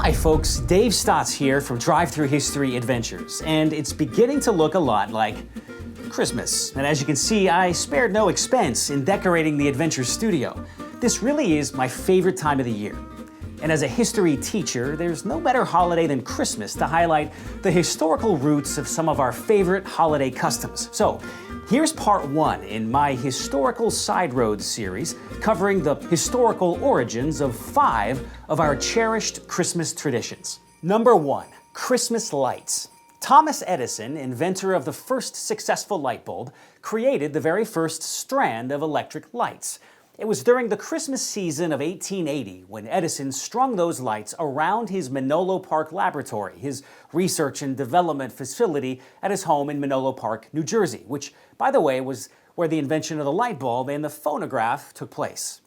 Hi folks, Dave Stotts here from Drive Thru History Adventures, and it's beginning to look a lot like Christmas. And as you can see, I spared no expense in decorating the Adventure Studio. This really is my favorite time of the year. And as a history teacher, there's no better holiday than Christmas to highlight the historical roots of some of our favorite holiday customs. So, here's part one in my Historical SideRoads series, covering the historical origins of 5 of our cherished Christmas traditions. Number 1, Christmas lights. Thomas Edison, inventor of the first successful light bulb, created the very first strand of electric lights. It was during the Christmas season of 1880 when Edison strung those lights around his Menlo Park laboratory, his research and development facility at his home in Menlo Park, New Jersey, which, by the way, was where the invention of the light bulb and the phonograph took place.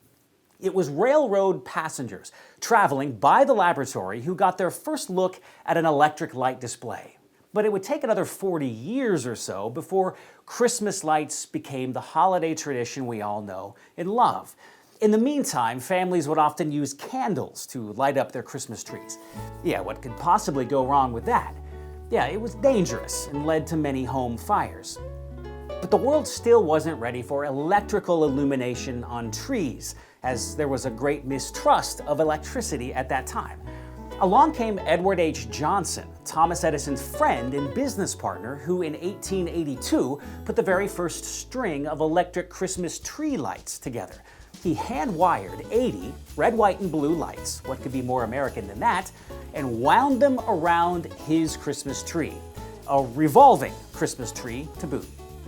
It was railroad passengers traveling by the laboratory who got their first look at an electric light display. But it would take another 40 years or so before Christmas lights became the holiday tradition we all know and love. In the meantime, families would often use candles to light up their Christmas trees. Yeah, what could possibly go wrong with that? Yeah, it was dangerous and led to many home fires. But the world still wasn't ready for electrical illumination on trees, as there was a great mistrust of electricity at that time. Along came Edward H. Johnson, Thomas Edison's friend and business partner, who in 1882 put the very first string of electric Christmas tree lights together. He hand-wired 80 red, white, and blue lights, what could be more American than that, and wound them around his Christmas tree, a revolving Christmas tree to boot.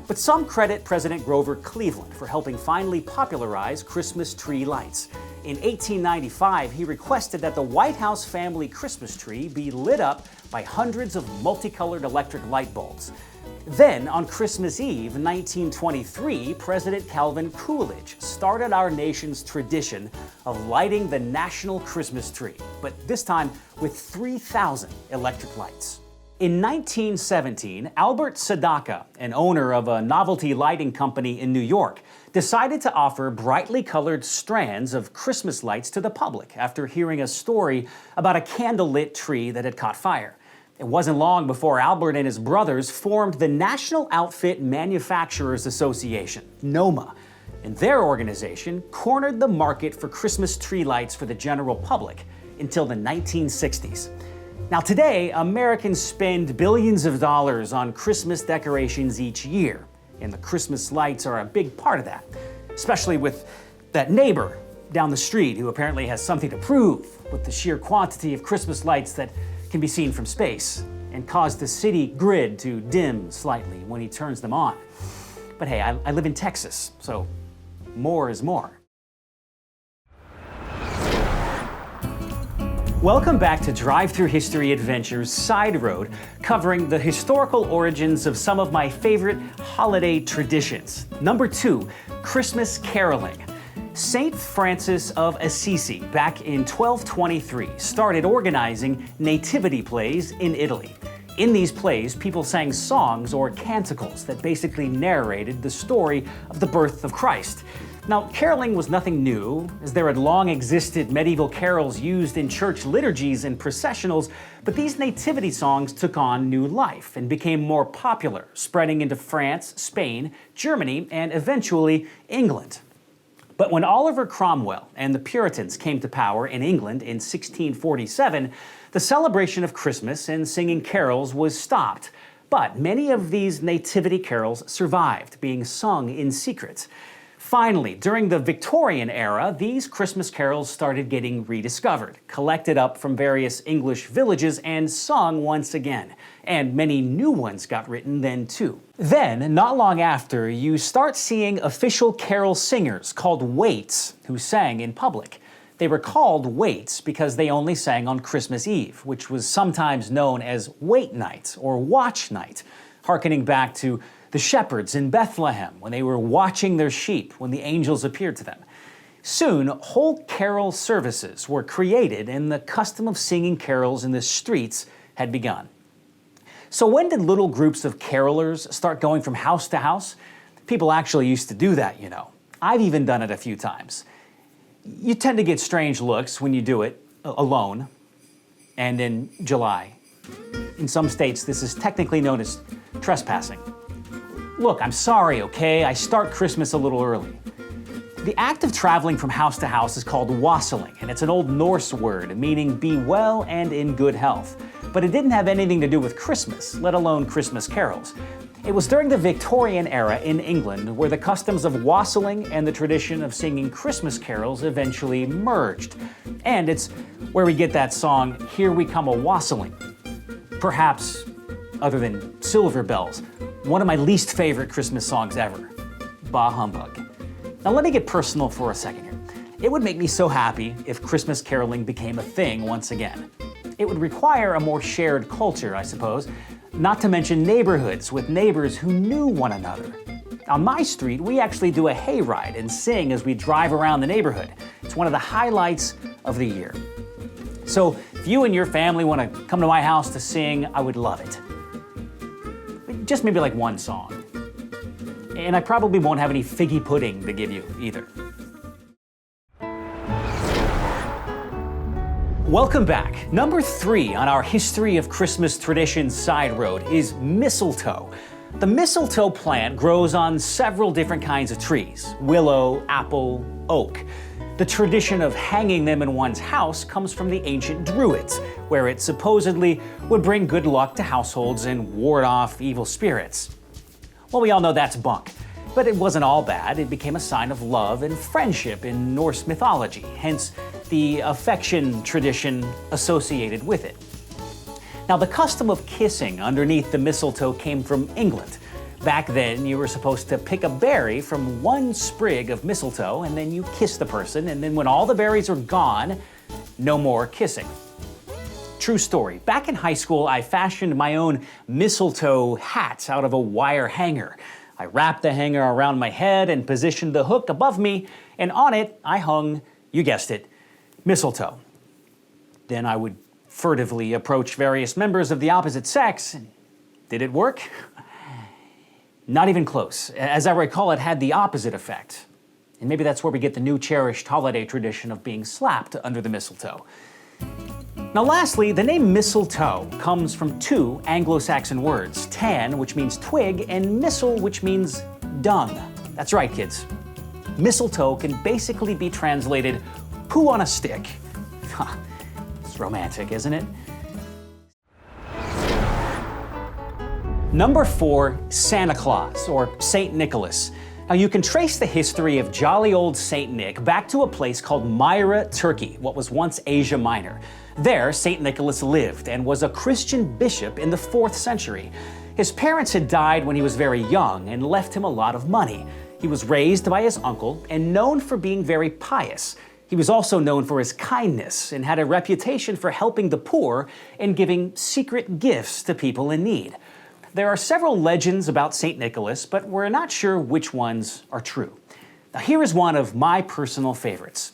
But some credit President Grover Cleveland for helping finally popularize Christmas tree lights. In 1895, he requested that the White House family Christmas tree be lit up by hundreds of multicolored electric light bulbs. Then, on Christmas Eve, 1923, President Calvin Coolidge started our nation's tradition of lighting the national Christmas tree, but this time with 3,000 electric lights. In 1917, Albert Sadaka, an owner of a novelty lighting company in New York, decided to offer brightly colored strands of Christmas lights to the public after hearing a story about a candlelit tree that had caught fire. It wasn't long before Albert and his brothers formed the National Outfit Manufacturers Association, NOMA, and their organization cornered the market for Christmas tree lights for the general public until the 1960s. Now today, Americans spend billions of dollars on Christmas decorations each year, and the Christmas lights are a big part of that, especially with that neighbor down the street who apparently has something to prove with the sheer quantity of Christmas lights that can be seen from space and cause the city grid to dim slightly when he turns them on. But hey, I live in Texas, so more is more. Welcome back to Drive Thru History Adventures Side Road, covering the historical origins of some of my favorite holiday traditions. Number 2, Christmas caroling. Saint Francis of Assisi, back in 1223, started organizing nativity plays in Italy. In these plays, people sang songs or canticles that basically narrated the story of the birth of Christ. Now, caroling was nothing new, as there had long existed medieval carols used in church liturgies and processionals, but these nativity songs took on new life and became more popular, spreading into France, Spain, Germany, and eventually England. But when Oliver Cromwell and the Puritans came to power in England in 1647, the celebration of Christmas and singing carols was stopped. But many of these nativity carols survived, being sung in secret. Finally, during the Victorian era, these Christmas carols started getting rediscovered, collected up from various English villages, and sung once again. And many new ones got written then too. Then, not long after, you start seeing official carol singers called waits who sang in public. They were called waits because they only sang on Christmas Eve, which was sometimes known as wait night or watch night, hearkening back to the shepherds in Bethlehem when they were watching their sheep when the angels appeared to them. Soon, whole carol services were created and the custom of singing carols in the streets had begun. So when did little groups of carolers start going from house to house? People actually used to do that, you know. I've even done it a few times. You tend to get strange looks when you do it alone. and in July. In some states, this is technically known as trespassing. Look, I'm sorry, okay? I start Christmas a little early. The act of traveling from house to house is called wassailing, and it's an Old Norse word meaning be well and in good health. But it didn't have anything to do with Christmas, let alone Christmas carols. It was during the Victorian era in England where the customs of wassailing and the tradition of singing Christmas carols eventually merged. And it's where we get that song, Here We Come A-Wassailing. Perhaps, other than Silver Bells, one of my least favorite Christmas songs ever. Bah humbug. Now let me get personal for a second here. It would make me so happy if Christmas caroling became a thing once again. It would require a more shared culture, I suppose, not to mention neighborhoods with neighbors who knew one another. On my street, we actually do a hayride and sing as we drive around the neighborhood. It's one of the highlights of the year. So if you and your family want to come to my house to sing, I would love it. Just maybe like one song. And I probably won't have any figgy pudding to give you either. Welcome back. Number 3 on our History of Christmas Traditions side road is mistletoe. The mistletoe plant grows on several different kinds of trees: willow, apple, oak. The tradition of hanging them in one's house comes from the ancient Druids, where it supposedly would bring good luck to households and ward off evil spirits. Well, we all know that's bunk. But it wasn't all bad. It became a sign of love and friendship in Norse mythology, hence the affection tradition associated with it. Now, the custom of kissing underneath the mistletoe came from England. Back then, you were supposed to pick a berry from one sprig of mistletoe, and then you kiss the person, and then when all the berries are gone, no more kissing. True story. Back in high school, I fashioned my own mistletoe hat out of a wire hanger. I wrapped the hanger around my head and positioned the hook above me, and on it I hung, you guessed it, mistletoe. Then I would furtively approach various members of the opposite sex. And did it work? Not even close. As I recall, it had the opposite effect. And maybe that's where we get the new cherished holiday tradition of being slapped under the mistletoe. Now lastly, the name mistletoe comes from 2 Anglo-Saxon words, tan, which means twig, and mistle, which means dung. That's right, kids. Mistletoe can basically be translated poo on a stick. It's romantic, isn't it? Number 4, Santa Claus, or Saint Nicholas. Now, you can trace the history of jolly old Saint Nick back to a place called Myra, Turkey, what was once Asia Minor. There, Saint Nicholas lived and was a Christian bishop in the 4th century. His parents had died when he was very young and left him a lot of money. He was raised by his uncle and known for being very pious. He was also known for his kindness and had a reputation for helping the poor and giving secret gifts to people in need. There are several legends about St. Nicholas, but we're not sure which ones are true. Now, here is one of my personal favorites.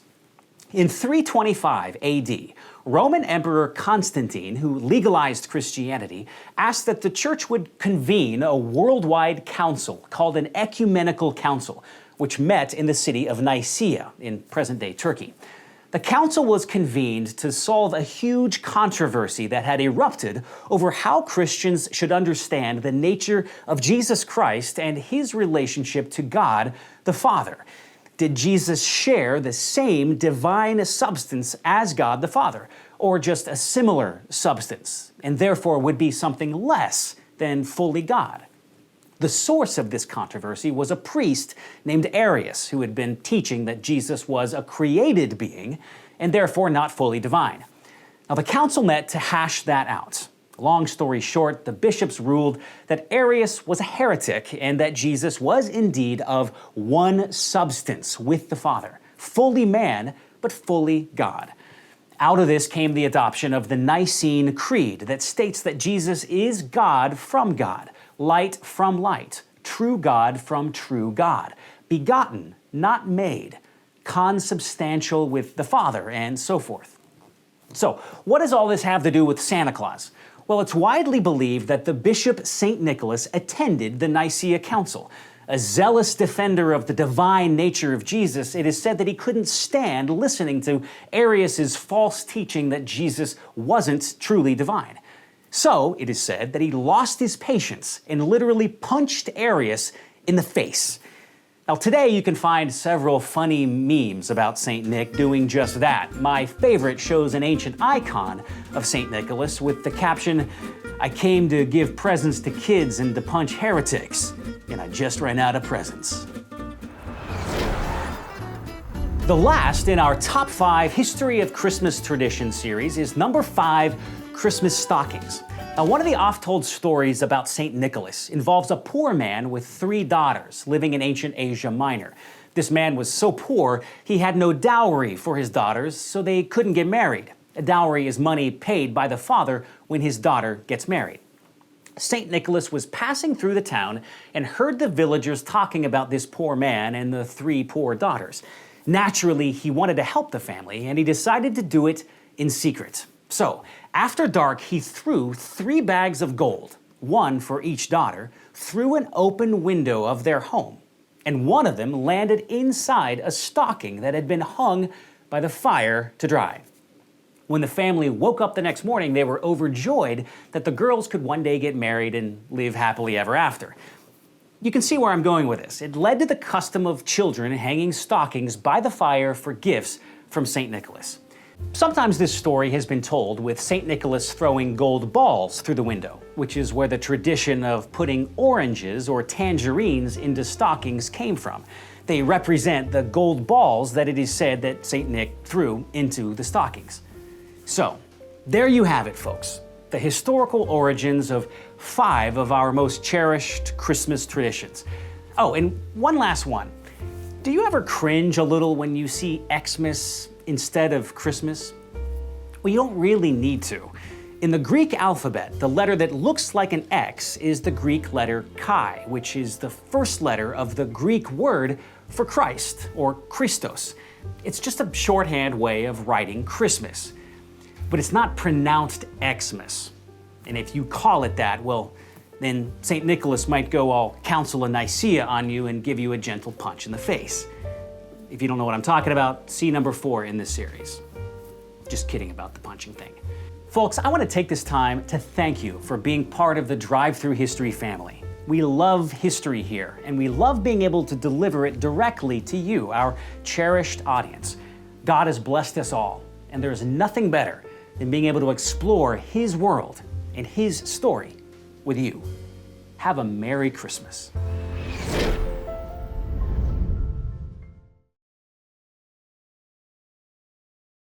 In 325 AD, Roman Emperor Constantine, who legalized Christianity, asked that the church would convene a worldwide council called an ecumenical council, which met in the city of Nicaea in present-day Turkey. The council was convened to solve a huge controversy that had erupted over how Christians should understand the nature of Jesus Christ and his relationship to God the Father. Did Jesus share the same divine substance as God the Father, or just a similar substance, and therefore would be something less than fully God? The source of this controversy was a priest named Arius, who had been teaching that Jesus was a created being and therefore not fully divine. Now, the council met to hash that out. Long story short, the bishops ruled that Arius was a heretic and that Jesus was indeed of one substance with the Father, fully man, but fully God. Out of this came the adoption of the Nicene Creed that states that Jesus is God from God, light from light, true God from true God, begotten, not made, consubstantial with the Father, and so forth. So, what does all this have to do with Santa Claus? Well, it's widely believed that the Bishop St. Nicholas attended the Nicaea Council. A zealous defender of the divine nature of Jesus, it is said that he couldn't stand listening to Arius' false teaching that Jesus wasn't truly divine. So, it is said that he lost his patience and literally punched Arius in the face. Now, today you can find several funny memes about St. Nick doing just that. My favorite shows an ancient icon of St. Nicholas with the caption, "I came to give presents to kids and to punch heretics, and I just ran out of presents." The last in our Top 5 History of Christmas Tradition series is number 5, Christmas stockings. Now, one of the oft-told stories about St. Nicholas involves a poor man with 3 daughters living in ancient Asia Minor. This man was so poor, he had no dowry for his daughters, so they couldn't get married. A dowry is money paid by the father when his daughter gets married. St. Nicholas was passing through the town and heard the villagers talking about this poor man and the 3 poor daughters. Naturally, he wanted to help the family, and he decided to do it in secret. So, after dark, he threw 3 bags of gold, one for each daughter, through an open window of their home, and one of them landed inside a stocking that had been hung by the fire to dry. When the family woke up the next morning, they were overjoyed that the girls could one day get married and live happily ever after. You can see where I'm going with this. It led to the custom of children hanging stockings by the fire for gifts from St. Nicholas. Sometimes this story has been told with St. Nicholas throwing gold balls through the window, which is where the tradition of putting oranges or tangerines into stockings came from. They represent the gold balls that it is said that St. Nick threw into the stockings. So, there you have it, folks. The historical origins of 5 of our most cherished Christmas traditions. Oh, and one last one. Do you ever cringe a little when you see Xmas instead of Christmas? Well, you don't really need to. In the Greek alphabet, the letter that looks like an X is the Greek letter chi, which is the first letter of the Greek word for Christ, or Christos. It's just a shorthand way of writing Christmas. But it's not pronounced Xmas. And if you call it that, well, then St. Nicholas might go all Council of Nicaea on you and give you a gentle punch in the face. If you don't know what I'm talking about, see number 4 in this series. Just kidding about the punching thing. Folks, I want to take this time to thank you for being part of the Drive Thru History family. We love history here, and we love being able to deliver it directly to you, our cherished audience. God has blessed us all, and there is nothing better than being able to explore His world and His story with you. Have a Merry Christmas.